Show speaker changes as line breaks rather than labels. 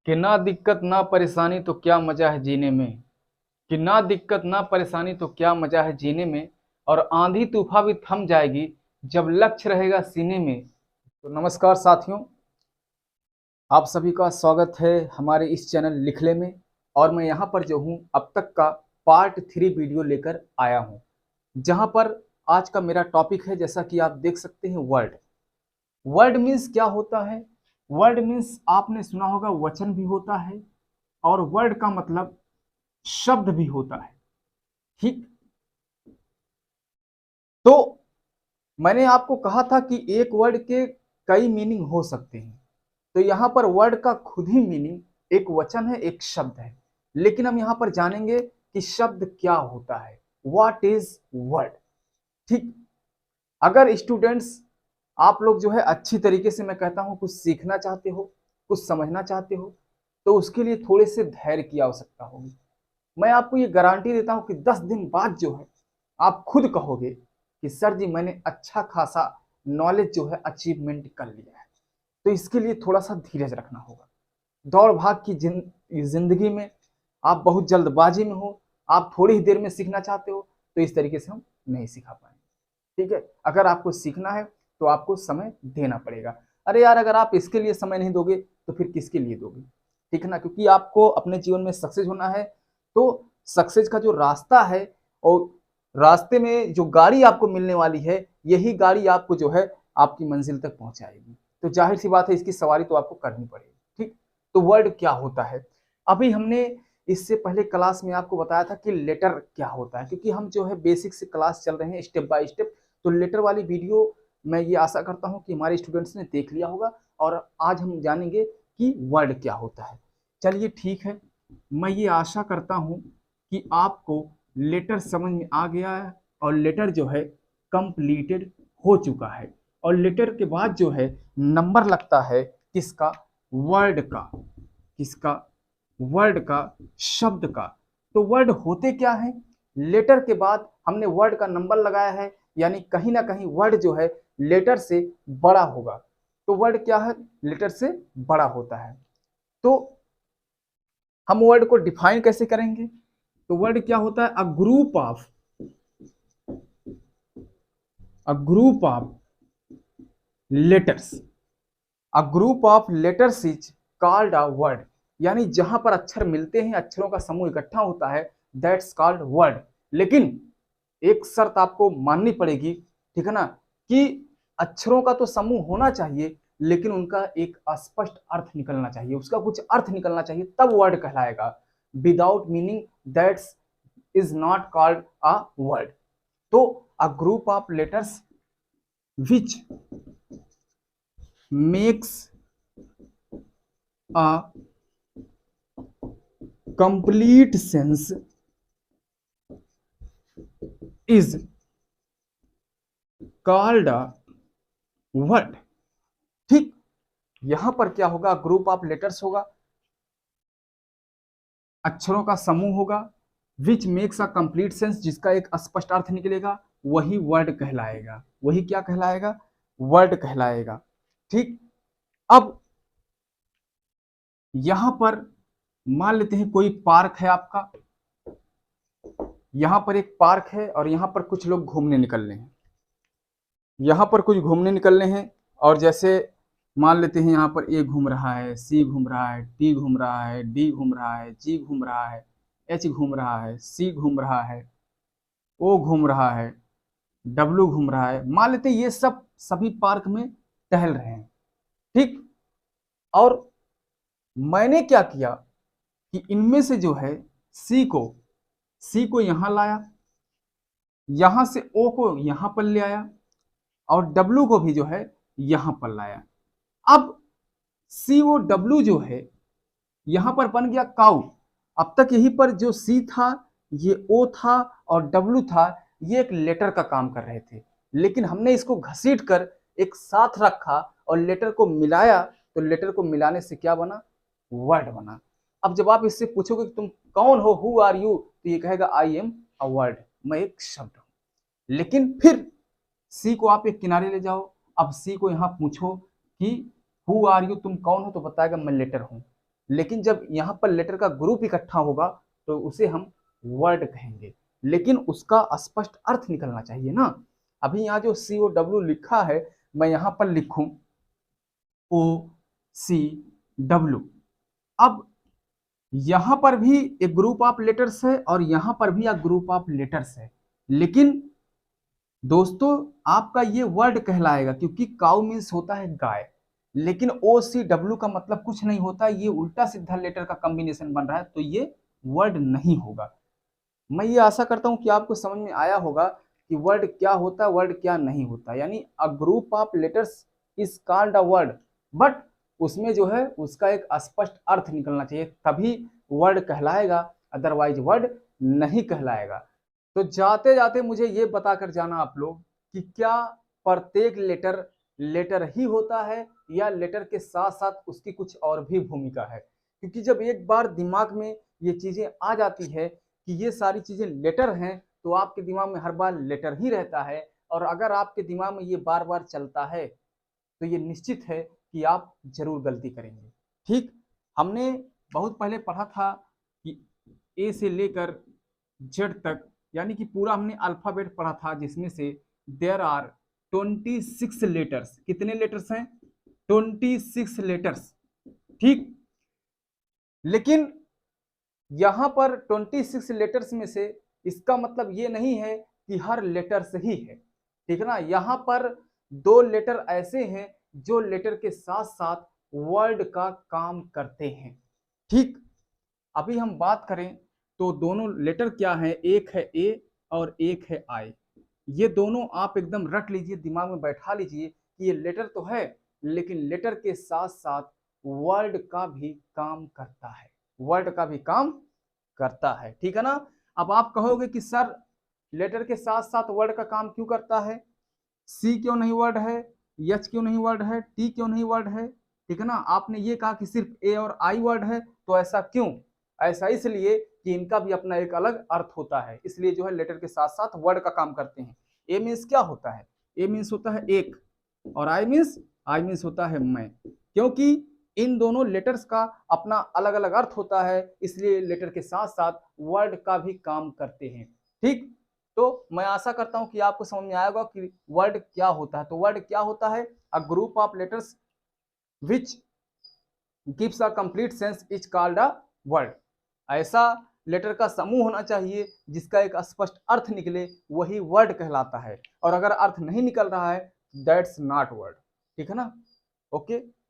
कि ना दिक्कत ना परेशानी तो क्या मजा है जीने में। कि ना दिक्कत ना परेशानी तो क्या मजा है जीने में। और आंधी तूफान भी थम जाएगी जब लक्ष्य रहेगा सीने में। तो नमस्कार साथियों, आप सभी का स्वागत है हमारे इस चैनल लिखले में। और मैं यहाँ पर जो हूँ अब तक का पार्ट 3 वीडियो लेकर आया हूँ, जहाँ पर आज का मेरा टॉपिक है, जैसा कि आप देख सकते हैं, वर्ड। वर्ड मीन्स क्या होता है? वर्ड मीन्स आपने सुना होगा वचन भी होता है, और वर्ड का मतलब शब्द भी होता है। ठीक, तो मैंने आपको कहा था कि एक वर्ड के कई मीनिंग हो सकते हैं। तो यहाँ पर वर्ड का खुद ही मीनिंग एक वचन है, एक शब्द है। लेकिन हम यहाँ पर जानेंगे कि शब्द क्या होता है, व्हाट इज वर्ड। ठीक, अगर स्टूडेंट्स आप लोग जो है अच्छी तरीके से, मैं कहता हूँ, कुछ सीखना चाहते हो, कुछ समझना चाहते हो, तो उसके लिए थोड़े से धैर्य की आवश्यकता होगी। मैं आपको ये गारंटी देता हूँ कि 10 दिन बाद जो है आप खुद कहोगे कि सर जी मैंने अच्छा खासा नॉलेज जो है अचीवमेंट कर लिया है। तो इसके लिए थोड़ा सा धीरज रखना होगा। दौड़ भाग की जिंदगी में आप बहुत जल्दबाजी में हो, आप थोड़ी ही देर में सीखना चाहते हो, तो इस तरीके से हम नहीं सिखा पाएंगे। ठीक है, अगर आपको सीखना है तो आपको समय देना पड़ेगा। अरे यार, अगर आप इसके लिए समय नहीं दोगे तो फिर किसके लिए दोगे? ठीक है ना, क्योंकि आपको अपने जीवन में सक्सेस होना है। तो सक्सेस का जो रास्ता है, और रास्ते में जो गाड़ी आपको मिलने वाली है, यही गाड़ी आपको जो है आपकी मंजिल तक पहुंचाएगी। तो जाहिर सी बात है, इसकी सवारी तो आपको करनी पड़ेगी। ठीक, तो वर्ड क्या होता है? अभी हमने इससे पहले क्लास में आपको बताया था कि लेटर क्या होता है, क्योंकि हम जो है बेसिक से क्लास चल रहे हैं स्टेप बाय स्टेप। तो लेटर वाली वीडियो मैं ये आशा करता हूँ कि हमारे स्टूडेंट्स ने देख लिया होगा, और आज हम जानेंगे कि वर्ड क्या होता है। चलिए ठीक है, मैं ये आशा करता हूँ कि आपको लेटर समझ में आ गया है, और लेटर जो है कंप्लीटेड हो चुका है। और लेटर के बाद जो है नंबर लगता है किसका? वर्ड का। किसका? वर्ड का, शब्द का। तो वर्ड होते क्या है? लेटर के बाद हमने वर्ड का नंबर लगाया है, यानी कहीं ना कहीं वर्ड जो है लेटर से बड़ा होगा। तो वर्ड क्या है? लेटर से बड़ा होता है। तो हम वर्ड को डिफाइन कैसे करेंगे? तो वर्ड क्या होता है? अ group of letters. A group of letters is called a word. यानी जहां पर अक्षर मिलते हैं, अक्षरों का समूह इकट्ठा होता है, दैट्स कॉल्ड वर्ड। लेकिन एक शर्त आपको माननी पड़ेगी, ठीक है ना, कि अक्षरों का तो समूह होना चाहिए, लेकिन उनका एक स्पष्ट अर्थ निकलना चाहिए, उसका कुछ अर्थ निकलना चाहिए, तब वर्ड कहलाएगा। Without meaning that's is not called a word. तो a group of letters which makes a complete sense is called a word. ठीक, यहां पर क्या होगा? ग्रुप ऑफ लेटर्स होगा, अक्षरों का समूह होगा, विच मेक्स अ कंप्लीट सेंस, जिसका एक स्पष्ट अर्थ निकलेगा, वही वर्ड कहलाएगा। वही क्या कहलाएगा? वर्ड कहलाएगा। ठीक, अब यहां पर मान लेते हैं कोई पार्क है आपका। यहां पर एक पार्क है और यहां पर कुछ लोग घूमने निकल रहे हैं। यहाँ पर कुछ घूमने निकलने हैं, और जैसे मान लेते हैं यहाँ पर ए घूम रहा है, सी घूम रहा है, टी घूम रहा है, डी घूम रहा है, जी घूम रहा है, एच घूम रहा है, सी घूम रहा है, ओ घूम रहा है, डब्लू घूम रहा है। मान लेते हैं ये सब सभी पार्क में टहल रहे हैं। ठीक, और मैंने क्या किया कि इनमें से जो है सी को यहाँ लाया, यहां से ओ को यहां पर ले आया, और डब्लू को भी जो है यहां पर लाया। अब सी ओ डब्लू जो है यहां पर बन गया काउ। अब तक यहीं पर जो सी था, ये ओ था, और डब्लू था, ये एक लेटर का काम कर रहे थे। लेकिन हमने इसको घसीट कर एक साथ रखा और लेटर को मिलाया, तो लेटर को मिलाने से क्या बना? वर्ड बना। अब जब आप इससे पूछोगे कि तुम कौन हो, हु आर यू, तो ये कहेगा आई एम अ वर्ड, मैं एक शब्द हूं। लेकिन फिर सी को आप एक किनारे ले जाओ, अब सी को यहां पूछो कि हु आर यू, तुम कौन हो, तो बताएगा मैं लेटर हूं। लेकिन जब यहाँ पर लेटर का ग्रुप इकट्ठा होगा तो उसे हम वर्ड कहेंगे, लेकिन उसका स्पष्ट अर्थ निकलना चाहिए ना। अभी यहाँ जो COW लिखा है, मैं यहाँ पर लिखूं OCW, अब यहां पर भी एक ग्रुप ऑफ लेटर्स है और यहां पर भी एक ग्रुप ऑफ लेटर्स है, लेकिन दोस्तों आपका ये वर्ड कहलाएगा क्योंकि काउ मीन्स होता है गाय, लेकिन OCW का मतलब कुछ नहीं होता, ये उल्टा सीधा लेटर का कॉम्बिनेशन बन रहा है, तो ये वर्ड नहीं होगा। मैं ये आशा करता हूं कि आपको समझ में आया होगा कि वर्ड क्या होता है, वर्ड क्या नहीं होता। यानी अ group of letters is called a word, but उसमें जो है उसका एक स्पष्ट अर्थ निकलना चाहिए, तभी वर्ड कहलाएगा, अदरवाइज वर्ड नहीं कहलाएगा। तो जाते जाते मुझे ये बताकर जाना आप लोग कि क्या प्रत्येक लेटर लेटर ही होता है या लेटर के साथ साथ उसकी कुछ और भी भूमिका है। क्योंकि जब एक बार दिमाग में ये चीजें आ जाती है कि ये सारी चीजें लेटर हैं, तो आपके दिमाग में हर बार लेटर ही रहता है, और अगर आपके दिमाग में ये बार बार चलता है तो ये निश्चित है कि आप जरूर गलती करेंगे। ठीक, हमने बहुत पहले पढ़ा था कि ए से लेकर जेड तक, यानी कि पूरा हमने अल्फाबेट पढ़ा था, जिसमें से देयर आर 26 लेटर्स। कितने लेटर्स हैं? 26 लेटर्स। ठीक, लेकिन यहां पर 26 लेटर्स में से इसका मतलब ये नहीं है कि हर लेटर्स ही है, ठीक है ना। यहां पर दो लेटर ऐसे हैं जो लेटर के साथ साथ वर्ड का काम करते हैं। ठीक, अभी हम बात करें तो दोनों लेटर क्या है, एक है ए और एक है आई। ये दोनों आप एकदम रट लीजिए, दिमाग में बैठा लीजिए कि ये लेटर तो है, लेकिन लेटर के साथ साथ वर्ड का भी काम करता है, वर्ड का भी काम करता है, ठीक है ना। अब आप कहोगे कि सर लेटर के साथ साथ वर्ड का काम क्यों करता है, सी क्यों नहीं वर्ड है, एच क्यों नहीं वर्ड है, टी क्यों नहीं वर्ड है, ठीक है ना। आपने ये कहा कि सिर्फ ए और आई वर्ड है, तो ऐसा क्यों? ऐसा इसलिए कि इनका भी अपना एक अलग अर्थ होता है, इसलिए जो है लेटर के साथ साथ वर्ड का काम करते हैं। ए मीन्स क्या होता है? ए मीन्स होता है एक, और आई मीन्स होता है मैं, क्योंकि इन दोनों लेटर्स का अपना अलग अलग अर्थ होता है, इसलिए लेटर के साथ साथ वर्ड का भी काम करते हैं। ठीक, तो मैं आशा करता हूं कि आपको समझ में आएगा कि वर्ड क्या होता है। तो वर्ड क्या होता है? अ group of letters which gives a complete sense is called a word. ऐसा लेटर का समूह होना चाहिए जिसका एक स्पष्ट अर्थ निकले, वही वर्ड कहलाता है, और अगर अर्थ नहीं निकल रहा है दैट्स नॉट वर्ड, ठीक है ना। ओके।